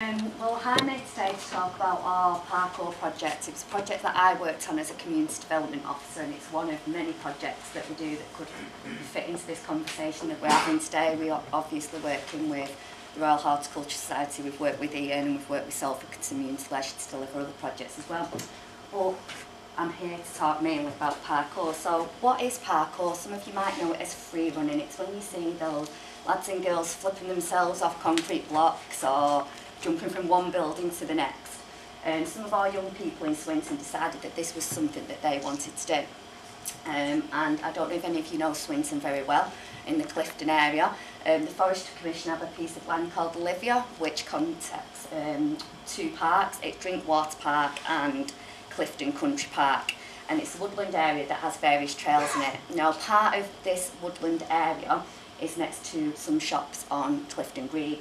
Well, hi mate today to talk about our parkour project. It was a project that I worked on as a community development officer, and it's one of many projects that we do that could fit into this conversation that we're having today. We are obviously working with the Royal Horticulture Society, we've worked with Ian, and we've worked with Salford Community Leisure to deliver other projects as well. But I'm here to talk mainly about parkour. So what is parkour? Some of you might know it as free running. It's when you see those lads and girls flipping themselves off concrete blocks or jumping from one building to the next. And some of our young people in Swinton decided that this was something that they wanted to do. And I don't know if any of you know Swinton very well, in the Clifton area. The Forestry Commission have a piece of land called Olivia, which contacts two parks. It's Drinkwater Park and Clifton Country Park. And it's a woodland area that has various trails in it. Now, part of this woodland area is next to some shops on Clifton Green.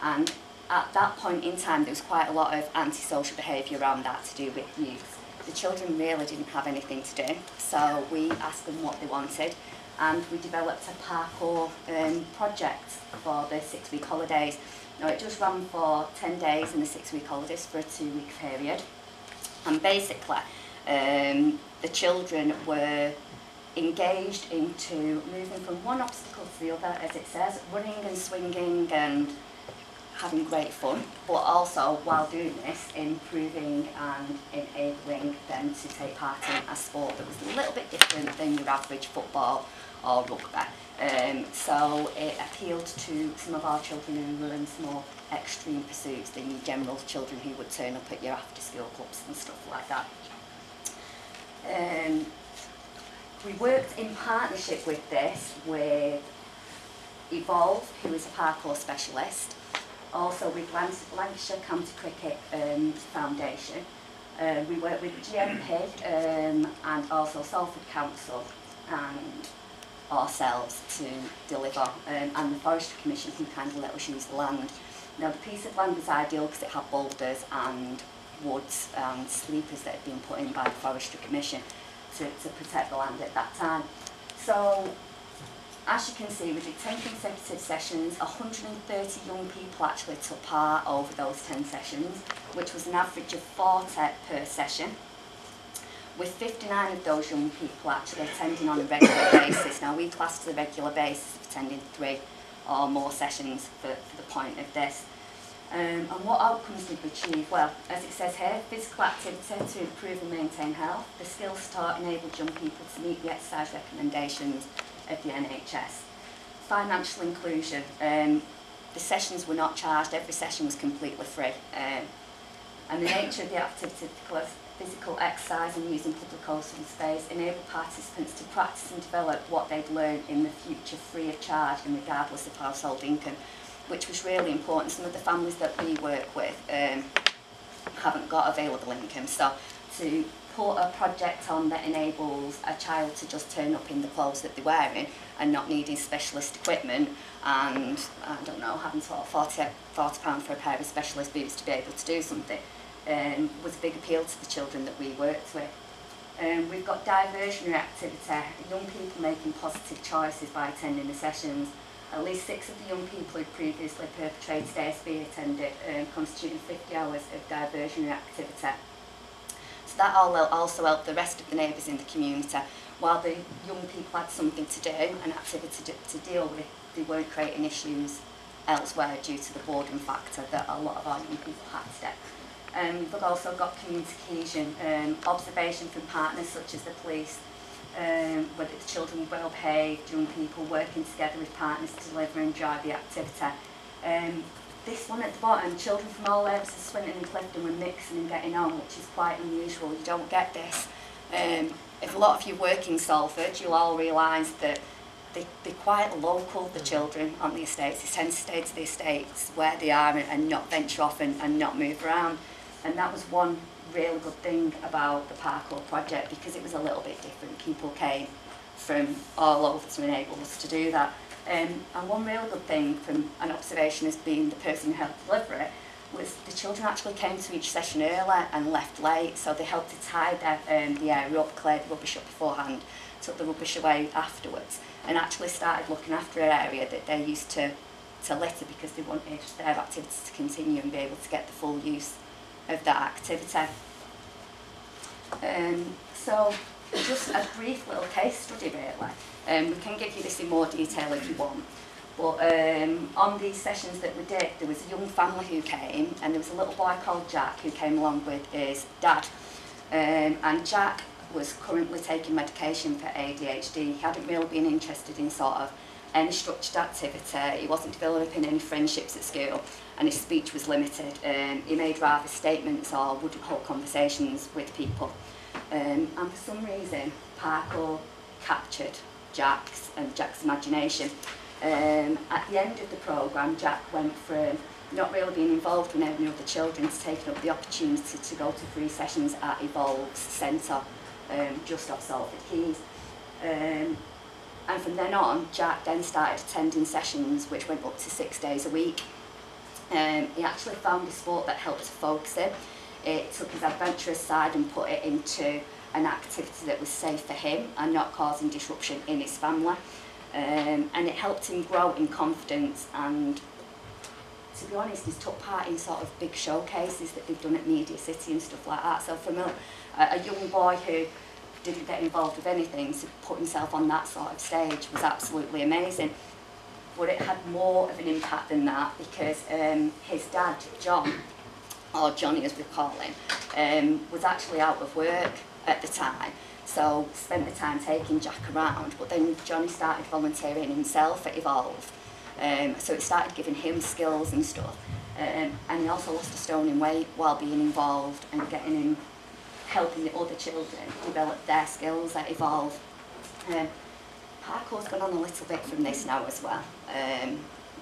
And at that point in time, there was quite a lot of antisocial behaviour around that to do with youth. The children really didn't have anything to do, so we asked them what they wanted, and we developed a parkour project for the 6-week holidays. Now, it just ran for 10 days in the 6-week holidays for a 2-week period. And basically, the children were engaged into moving from one obstacle to the other, as it says, running and swinging and having great fun, but also, while doing this, improving and enabling them to take part in a sport that was a little bit different than your average football or rugby. So it appealed to some of our children who were in some more extreme pursuits than your general children who would turn up at your after-school clubs and stuff like that. We worked in partnership with this with Evolve, who is a parkour specialist, also with Lancashire County Cricket Foundation. We work with GMP and also Salford Council and ourselves to deliver, and the Forestry Commission who kind of let us use the land. Now, the piece of land was ideal because it had boulders and woods and sleepers that had been put in by the Forestry Commission to protect the land at that time. So, as you can see, we did 10 consecutive sessions. 130 young people actually took part over those 10 sessions, which was an average of 40 per session, with 59 of those young people actually attending on a regular basis. Now, we classed the regular basis of attending 3 or more sessions for the point of this. And what outcomes did we achieve? Well, as it says here, physical activity to improve and maintain health. The skills taught enabled young people to meet the exercise recommendations of the NHS. Financial inclusion. The sessions were not charged, every session was completely free. And the nature of the activity, physical exercise and using public open space, enabled participants to practice and develop what they'd learned in the future free of charge and regardless of household income, which was really important. Some of the families that we work with haven't got available income, so to put a project on that enables a child to just turn up in the clothes that they're wearing and not needing specialist equipment and, I don't know, having sort of £40 for a pair of specialist boots to be able to do something, was a big appeal to the children that we worked with. We've got diversionary activity, young people making positive choices by attending the sessions. At least 6 of the young people who previously perpetrated ASB attended, constituting 50 hours of diversionary activity. So that also helped the rest of the neighbours in the community. While the young people had something to do, an activity to deal with, they weren't creating issues elsewhere due to the boredom factor that a lot of our young people had today. We've also got community cohesion, observation from partners such as the police, whether the children were well behaved, young people working together with partners to deliver and drive the activity. This one at the bottom, children from all areas of Swinton and Clifton were mixing and getting on, which is quite unusual. You don't get this. If a lot of you work in Salford, you'll all realise that they're quite local, the children on the estates. They tend to stay to the estates where they are and not venture off and not move around. And that was one really good thing about the parkour project, because it was a little bit different. People came from all over to enable us to do that. And one really good thing from an observation as being the person who helped deliver it was the children actually came to each session early and left late, so they helped to tie the area up, cleared the rubbish up beforehand, took the rubbish away afterwards, and actually started looking after an area that they used to to litter because they wanted their activities to continue and be able to get the full use of that activity. So just a brief little case study really. We can give you this in more detail if you want. But on these sessions that we did, there was a young family who came, and there was a little boy called Jack who came along with his dad. And Jack was currently taking medication for ADHD. He hadn't really been interested in sort of any structured activity. He wasn't developing any friendships at school, and his speech was limited. He made rather statements or wouldn't hold conversations with people. And for some reason, parkour captured Jack's imagination. At the end of the programme, Jack went from not really being involved with any other children to taking up the opportunity to go to 3 sessions at Evolve's centre, just off Salford Quays. And from then on, Jack then started attending sessions which went up to 6 days a week. He actually found a sport that helped to focus him. It took his adventurous side and put it into an activity that was safe for him and not causing disruption in his family. And it helped him grow in confidence, and to be honest, he's took part in sort of big showcases that they've done at Media City and stuff like that. So from a young boy who didn't get involved with anything, to put himself on that sort of stage was absolutely amazing. But it had more of an impact than that, because his dad, John, or Johnny as we call him, was actually out of work at the time. So spent the time taking Jack around, but then Johnny started volunteering himself at Evolve. So it started giving him skills and stuff. And he also lost a stone in weight while being involved and getting him, helping the other children develop their skills at Evolve. Parkour's gone on a little bit from this now as well.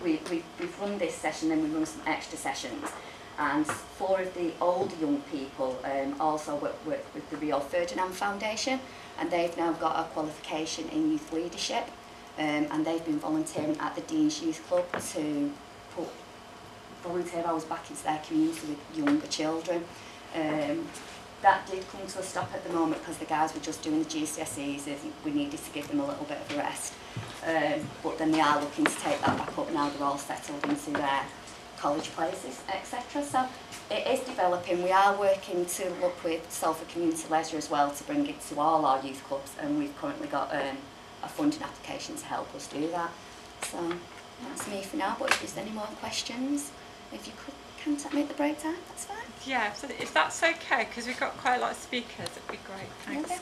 We've run this session and we've run some extra sessions. And 4 of the older young people also work with the Rio Ferdinand Foundation, and they've now got a qualification in youth leadership, and they've been volunteering at the Dean's Youth Club to put volunteer hours back into their community with younger children. That did come to a stop at the moment because the guys were just doing the GCSEs and we needed to give them a little bit of a rest. But then they are looking to take that back up now. They're all settled into their college places, etc. So it is developing. We are working to look with Salford Community Leisure as well to bring it to all our youth clubs, and we've currently got a funding application to help us do that. So that's me for now, but if there's any more questions, if you could contact me at the breakdown, that's fine. Yeah, so if that's okay, because we've got quite a lot of speakers, it'd be great. Thanks. Okay.